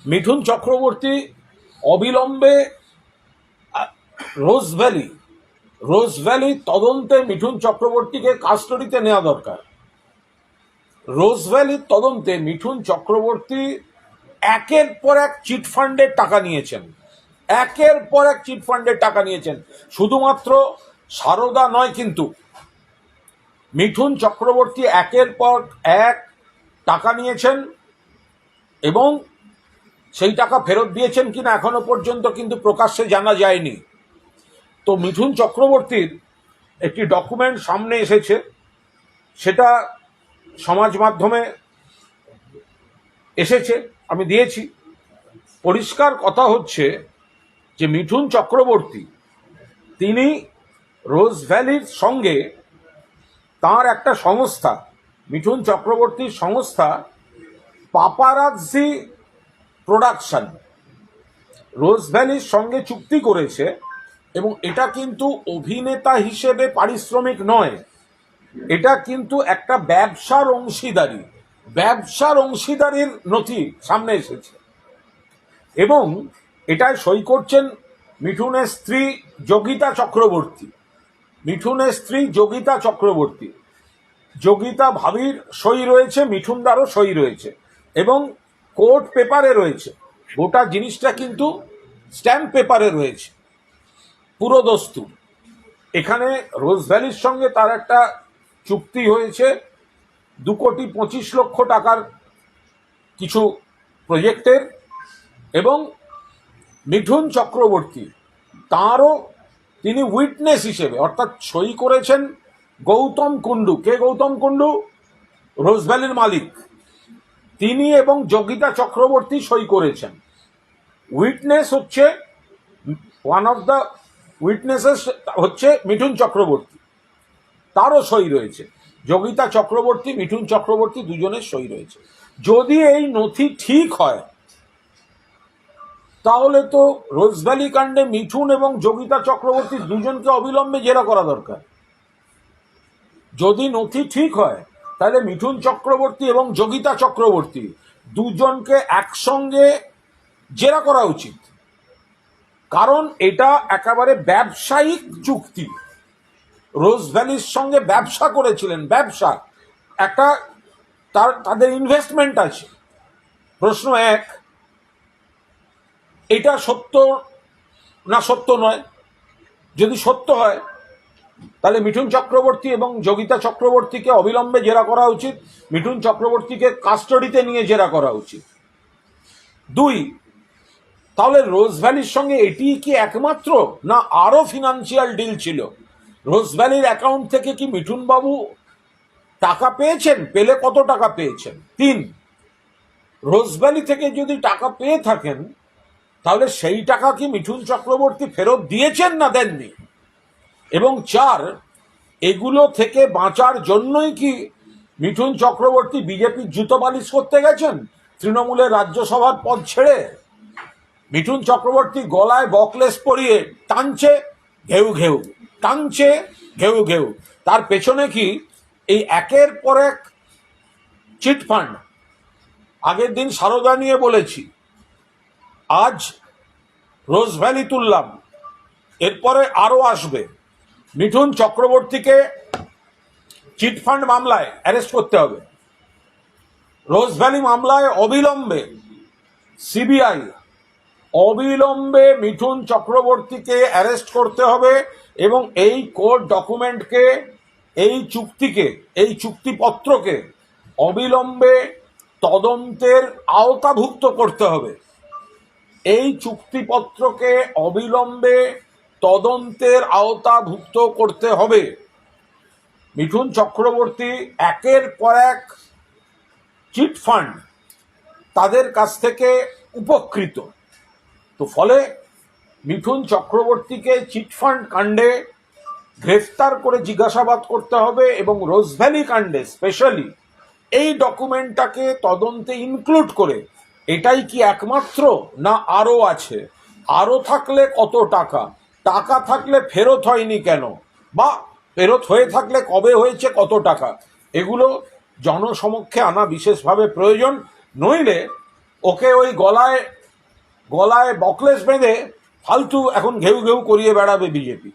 মিঠুন চক্রবর্তী অবিলম্বে রোজ ভ্যালি তদন্তে মিঠুন চক্রবর্তীকে কাস্টডিতে নেওয়া দরকার। রোজ ভ্যালির তদন্তে মিঠুন চক্রবর্তী একের পর এক চিটফান্ডের টাকা নিয়েছেন, একের পর এক চিটফান্ডের টাকা নিয়েছেন। শুধুমাত্র সারদা নয়, কিন্তু মিঠুন চক্রবর্তী একের পর এক টাকা নিয়েছেন এবং সেই টাকা ফেরত দিয়েছেন কিনা এখনো পর্যন্ত কিন্তু প্রকাশ্যে জানা যায়নি। তো মিঠুন চক্রবর্তীর একটি ডকুমেন্ট সামনে এসেছে, সেটা সমাজ মাধ্যমে এসেছে, আমি দিয়েছি। পরিষ্কার কথা হচ্ছে যে মিঠুন চক্রবর্তী তিনি রোজ ভ্যালির সঙ্গে তার একটা সংস্থা, মিঠুন চক্রবর্তীর সংস্থা পাপারাজ্জি প্রোডাকশন, রোজ ভ্যালির সঙ্গে চুক্তি করেছে এবং এটা কিন্তু অভিনেতা হিসেবে পারিশ্রমিক নয়, এটা কিন্তু একটা ব্যবসার অংশীদারির নথি সামনে এসেছে এবং এটায় সই করছেন মিঠুনের স্ত্রী যোগিতা চক্রবর্তী। যোগিতা ভাবির সই রয়েছে, মিঠুনদারও সই রয়েছে এবং কোর্ট পেপারে রয়েছে। গোটা জিনিসটা কিন্তু স্ট্যাম্প পেপারে রয়েছে পুরো দস্তুর। এখানে রোজ ভ্যালির সঙ্গে তার একটা চুক্তি হয়েছে 2,25,00,000 টাকার কিছু প্রজেক্টের, এবং মিঠুন চক্রবর্তী তাঁরও তিনি উইটনেস হিসেবে, অর্থাৎ সই করেছেন গৌতম কুণ্ডু। কে গৌতম কুণ্ডু? রোজ ভ্যালির মালিক। তিনি এবং যোগিতা চক্রবর্তী সই করেছেন। উইটনেস হচ্ছে, ওয়ান অফ দ্য উইটনেসেস হচ্ছে মিঠুন চক্রবর্তী, তারও সই রয়েছে। যোগিতা চক্রবর্তী, মিঠুন চক্রবর্তী দুজনের সই রয়েছে। যদি এই নথি ঠিক হয় তাহলে তো রোজ ভ্যালি কাণ্ডে মিঠুন এবং যোগিতা চক্রবর্তী দুজনকে অবিলম্বে জেরা করা দরকার। যদি নথি ঠিক হয় তাহলে মিঠুন চক্রবর্তী এবং যোগিতা চক্রবর্তী দুজনকে একসঙ্গে জেরা করা উচিত, কারণ এটা একেবারে ব্যবসায়িক চুক্তি। রোজ ভ্যালির সঙ্গে ব্যবসা করেছিলেন, ব্যবসা একটা, তাদের ইনভেস্টমেন্ট আছে। প্রশ্ন এক, এটা সত্য না সত্য নয়? যদি সত্য হয় তাহলে মিঠুন চক্রবর্তী এবং যোগিতা চক্রবর্তীকে অবিলম্বে জেরা করা উচিত, মিঠুন চক্রবর্তীকে কাস্টডিতে নিয়ে জেরা করা উচিত। দুই, তাহলে রোজ ভ্যালির সঙ্গে এটি কি একমাত্র, না আরো ফিনান্সিয়াল ডিল ছিল? রোজ ভ্যালির অ্যাকাউন্ট থেকে কি মিঠুন বাবু টাকা পেয়েছেন? পেলে কত টাকা পেয়েছেন? তিন, রোজ ভ্যালি থেকে যদি টাকা পেয়ে থাকেন তাহলে সেই টাকা কি মিঠুন চক্রবর্তী ফেরত দিয়েছেন না দেননি? এবং চার, এগুলো থেকে বাঁচার জন্যই কি মিঠুন চক্রবর্তী বিজেপির জুতো বালিশ করতে গেছেন তৃণমূলের রাজ্যসভার পদ ছেড়ে? মিঠুন চক্রবর্তী গলায় বকলেস পরিয়ে টানছে ঘেউ ঘেউ, টানছে ঘেউ ঘেউ। তার পেছনে কি এই একের পর এক চিটফান্ড? আগের দিন সারদা নিয়ে বলেছি, আজ রোজ ভ্যালি তুললাম, এরপরে আরো আসবে। মিঠুন চক্রবর্তীকে চিটফান্ড মামলায় অ্যারেস্ট করতে হবে, রোজ ভ্যালি মামলায় অবিলম্বে সিবিআই অবিলম্বে মিঠুন চক্রবর্তীকে অ্যারেস্ট করতে হবে এবং এই কোর্ট ডকুমেন্টকে, এই চুক্তিপত্রকে অবিলম্বে তদন্তের আওতাভুক্ত করতে হবে। এই চুক্তিপত্রকে অবিলম্বে তদন্তের আওতাভুক্ত করতে হবে। মিঠুন চক্রবর্তী একের পর এক চিটফান্ড তাদের কাছ থেকে উপকৃত। তো ফলে মিঠুন চক্রবর্তীকে চিটফান্ড কাণ্ডে গ্রেফতার করে জিজ্ঞাসাবাদ করতে হবে এবং রোজ ভ্যালি কাণ্ডে স্পেশালি এই ডকুমেন্টটাকে তদন্তে ইনক্লুড করে, এটাই কি একমাত্র, না আরও আছে? আরও থাকলে কত টাকা? টাকা থাকলে ফেরত হয়নি কেন, বা ফেরত হয়ে থাকলে কবে হয়েছে, কত টাকা? এগুলো জনসমক্ষে আনা বিশেষভাবে প্রয়োজন। নইলে ওকে ওই গলায় গলায় বকলেস বেঁধে ফালতু এখন ঘেউ ঘেউ করিয়ে বেড়াবে বিজেপি।